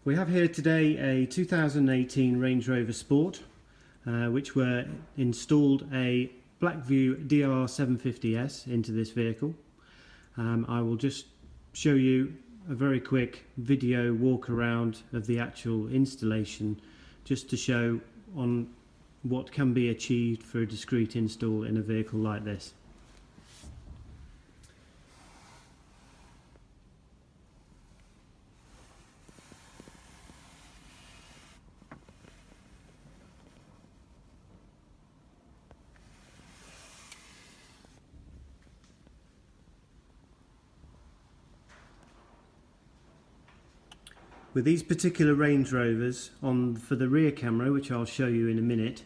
We have here today a 2018 Range Rover Sport, which were installed a Blackvue DR750s into this vehicle. I will just show you a very quick video walk around of the actual installation, just to show on what can be achieved for a discreet install in a vehicle like this. With these particular Range Rovers, for the rear camera, which I'll show you in a minute,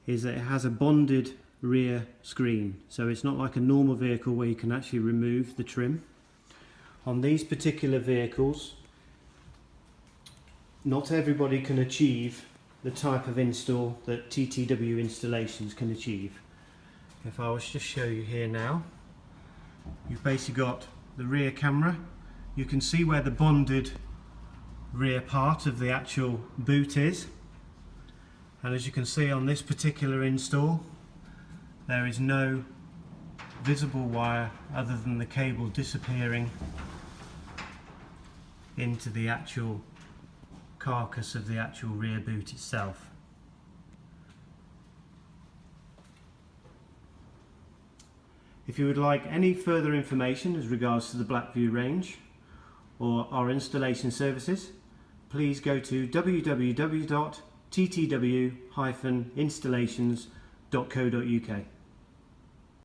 is that it has a bonded rear screen, so it's not like a normal vehicle where you can actually remove the trim. On these particular vehicles, not everybody can achieve the type of install that TTW Installations can achieve. If I was to show you here now, you've basically got the rear camera. You can see where the bonded rear part of the actual boot is, and as you can see on this particular install, there is no visible wire other than the cable disappearing into the actual carcass of the actual rear boot itself. If you would like any further information as regards to the Blackvue range or our installation services, please go to www.ttw-installations.co.uk.